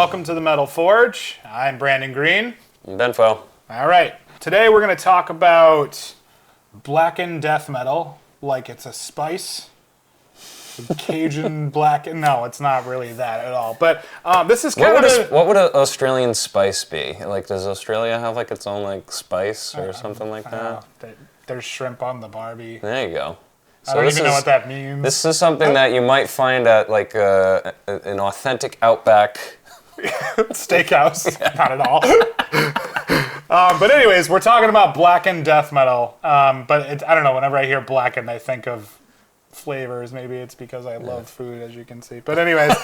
welcome to the Metal Forge. I'm Brandon Green. I'm Benfo. All right, today we're going to talk about blackened death metal, like it's a spice. Cajun blackened. No, it's not really that at all. But this is kind of what would an Australian spice be? Like, does Australia have like its own like spice or something like that? There's shrimp on the Barbie. There you go. So I don't even know what that means. This is something that you might find at like an authentic Outback steakhouse. Yeah. Not at all. But anyways, we're talking about blackened death metal. But I don't know. Whenever I hear blackened, I think of flavors. Maybe it's because I love food, as you can see. But anyways,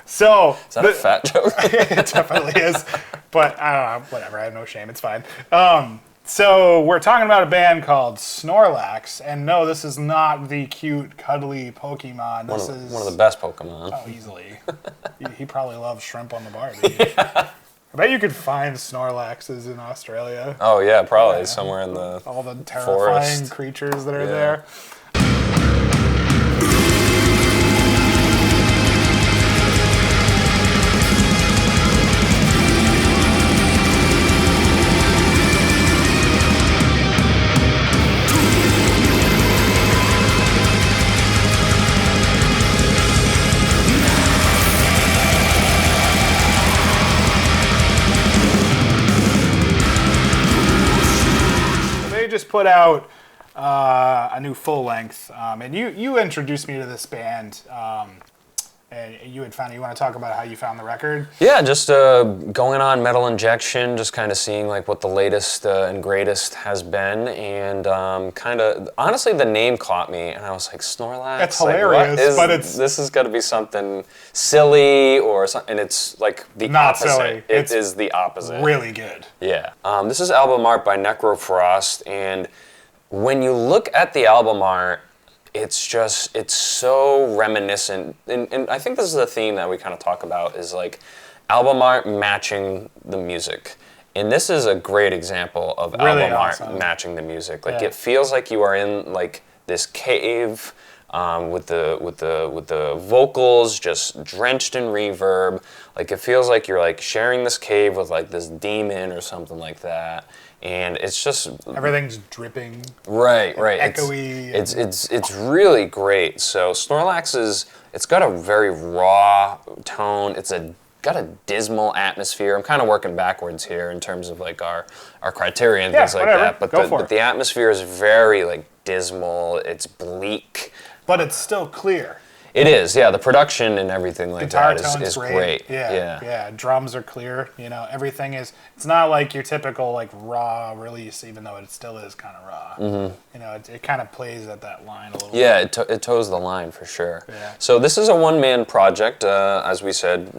so is that a fat joke? It definitely is. But I don't know. Whatever. I have no shame. It's fine. So we're talking about a band called Snorlax, and no, this is not the cute, cuddly Pokemon. This is one of the best Pokemon. Oh, easily. he probably loves shrimp on the Barbie. Yeah. I bet you could find Snorlaxes in Australia. Oh yeah, probably somewhere in the all the terrifying creatures that are there. Just put out a new full length, and you introduced me to this band, and you had found. You want to talk about how you found the record? Yeah, just going on Metal Injection, just kind of seeing like what the latest and greatest has been, and kind of honestly the name caught me, and I was like, Snorlax. It's hilarious, but this is got to be something silly or something, and it's like the not opposite. Silly. It is the opposite. Really good. Yeah. This is album art by Necrofrost, and when you look at the album art, it's so reminiscent, and I think this is a theme that we kind of talk about, is like album art matching the music. And this is a great example of really album awesome. art matching the music. Like it feels like you are in like this cave with the vocals just drenched in reverb. Like it feels like you're like sharing this cave with like this demon or something like that. And it's just everything's dripping. Right. Echoey. It's really great. So Snorlax it's got a very raw tone. Got a dismal atmosphere. I'm kind of working backwards here in terms of like our criteria and things like that. But the atmosphere is very like dismal. It's bleak. But it's still clear. It is, yeah. The production and everything like that is great. Yeah. Drums are clear. You know, everything is. It's not like your typical like raw release, even though it still is kind of raw. Mm-hmm. You know, it kind of plays at that line a little bit. Yeah, it toes the line for sure. Yeah. So this is a one-man project, as we said,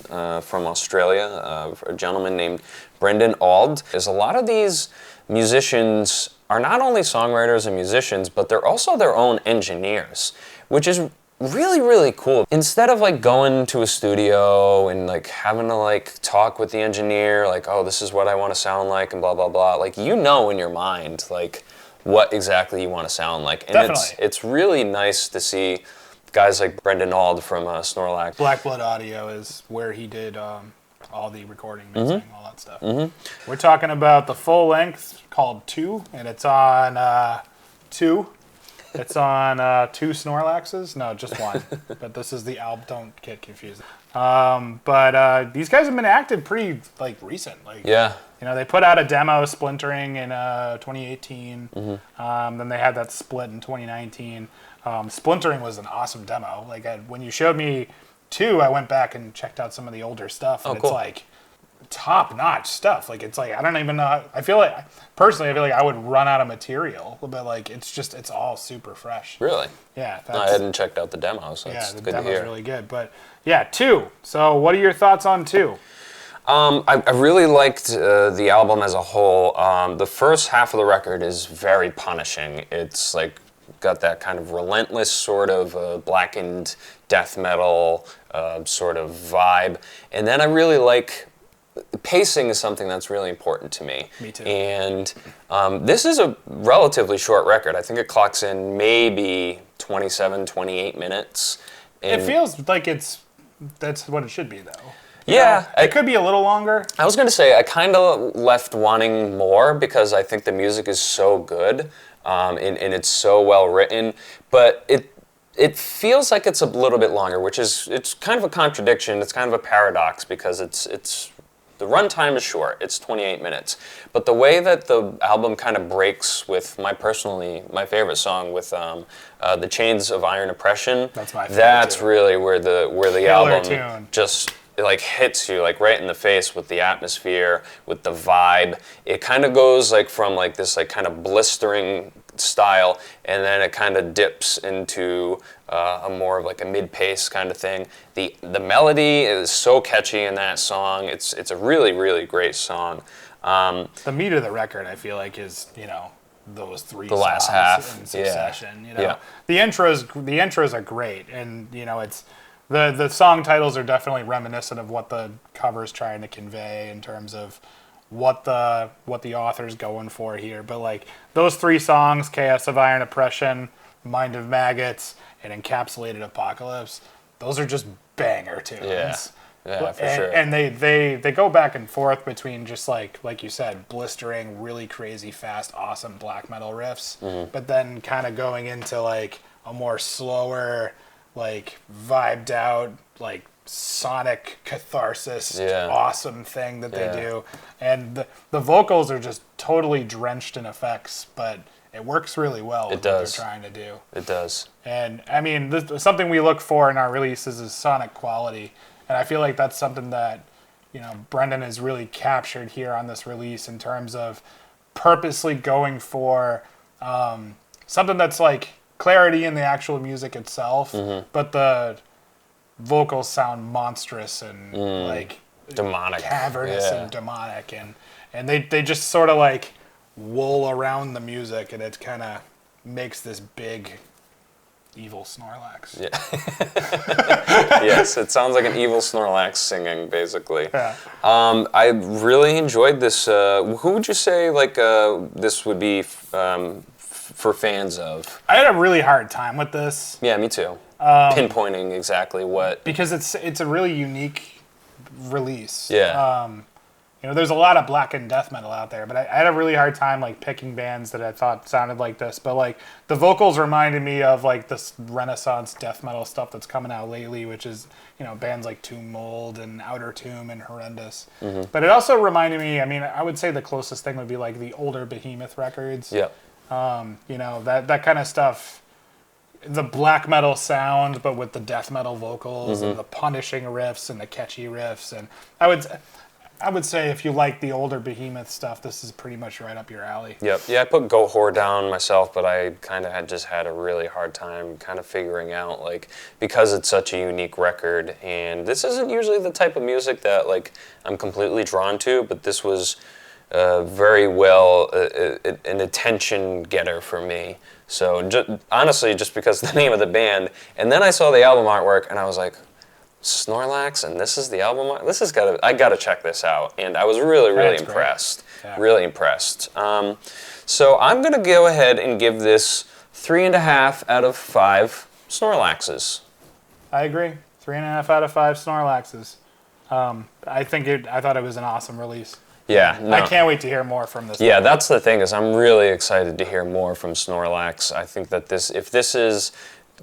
from Australia, a gentleman named Brendan Auld. There's a lot of these musicians are not only songwriters and musicians, but they're also their own engineers, which is really, really cool. Instead of like going to a studio and like having to like talk with the engineer, like, oh, this is what I want to sound like and blah, blah, blah. Like, you know in your mind, like, what exactly you want to sound like. And definitely. It's really nice to see guys like Brendan Auld from Snorlax. Black Blood Audio is where he did all the recording, mixing, all that stuff. Mm-hmm. We're talking about the full length called 2, and it's on 2. It's on 2 Snorlaxes? No, just 1. But this is the album. Don't get confused. But these guys have been active pretty like recent. Like, yeah. You know, they put out a demo, Splintering, in 2018. Mm-hmm. Then they had that split in 2019. Splintering was an awesome demo. Like when you showed me 2, I went back and checked out some of the older stuff, and cool. It's like top-notch stuff. Like it's like I don't even know. I feel like I would run out of material, but like it's all super fresh. Really? Yeah. No, I hadn't checked out the demo, so it's the good to hear. demo's really good. But yeah, 2. So what are your thoughts on 2? I really liked the album as a whole. The first half of the record is very punishing. It's like got that kind of relentless sort of blackened death metal sort of vibe. And then I really like pacing is something that's really important to me. Me too. And this is a relatively short record. I think it clocks in maybe 27, 28 minutes. It feels like that's what it should be, though. Yeah. It could be a little longer. I was going to say, I kind of left wanting more because I think the music is so good, and it's so well written, but it feels like it's a little bit longer, which is, it's kind of a contradiction. It's kind of a paradox because the runtime is short. It's 28 minutes. But the way that the album kind of breaks with my favorite song with the Chains of Iron Oppression. That's my favorite. That's really where the album tune. just like hits you like right in the face with the atmosphere, with the vibe. It kind of goes like from like this like kind of blistering style, and then it kind of dips into a more of like a mid-pace kind of thing. The melody is so catchy in that song. It's a really, really great song. The meat of the record, I feel like, is, you know, those three the last songs half in succession. You know, yeah. the intros are great, and you know, it's the song titles are definitely reminiscent of what the cover's trying to convey in terms of what the author's going for here. But like those three songs, Chaos of Iron Oppression, Mind of Maggots, and Encapsulated Apocalypse, those are just banger tunes. Yeah, for sure. And they go back and forth between just like you said, blistering, really crazy, fast, awesome black metal riffs, but then kind of going into like a more slower, like vibed out, like sonic catharsis, awesome thing that they do. And the vocals are just totally drenched in effects, but it works really well with what they're trying to do. It does. And I mean, something we look for in our releases is sonic quality. And I feel like that's something that, you know, Brendan has really captured here on this release in terms of purposely going for something that's like clarity in the actual music itself, but the vocals sound monstrous and like demonic, cavernous and demonic, and they just sort of like wool around the music, and it kind of makes this big evil Snorlax. Yeah. Yes, it sounds like an evil Snorlax singing, basically. Yeah. I really enjoyed this. Who would you say like this would be for fans of? I had a really hard time with this. Yeah, me too. Pinpointing exactly what. Because it's a really unique release. Yeah. You know, there's a lot of blackened death metal out there, but I had a really hard time like picking bands that I thought sounded like this. But like the vocals reminded me of like this Renaissance death metal stuff that's coming out lately, which is, you know, bands like Tomb Mold and Outer Tomb and Horrendous. But it also reminded me, I mean, I would say the closest thing would be like the older Behemoth records. Yeah. You know, that kind of stuff. The black metal sound, but with the death metal vocals and the punishing riffs and the catchy riffs. And I would say if you like the older Behemoth stuff, this is pretty much right up your alley. Yep. Yeah, I put Goat Whore down myself, but I kind of had a really hard time kind of figuring out, like, because it's such a unique record, and this isn't usually the type of music that, like, I'm completely drawn to, but this was very well an attention getter for me. So honestly, just because of the name of the band, and then I saw the album artwork, and I was like, Snorlax, and this is the album art? I gotta check this out. And I was really impressed. Yeah. Really impressed. So I'm gonna go ahead and give this 3.5 out of 5 Snorlaxes. I agree. 3.5 out of 5 Snorlaxes. I thought it was an awesome release. Yeah, no. I can't wait to hear more from this. Yeah, that's the thing, is I'm really excited to hear more from Snorlax. I think that if this is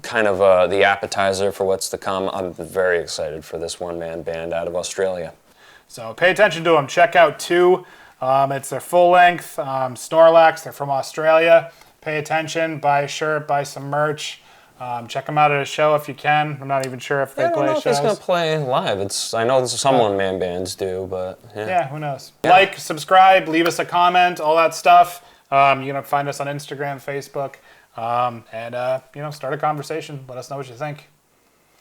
kind of the appetizer for what's to come, I'm very excited for this one-man band out of Australia. So pay attention to them. Check out 2. It's their full-length Snorlax. They're from Australia. Pay attention. Buy a shirt. Buy some merch. Check them out at a show if you can. I'm not even sure if they play shows. I don't know if it's going to play live. I know some one-man bands do, but yeah. Yeah, who knows? Yeah. Like, subscribe, leave us a comment, all that stuff. You can find us on Instagram, Facebook. And start a conversation. Let us know what you think.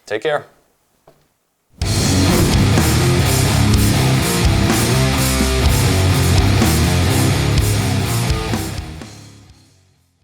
Take care.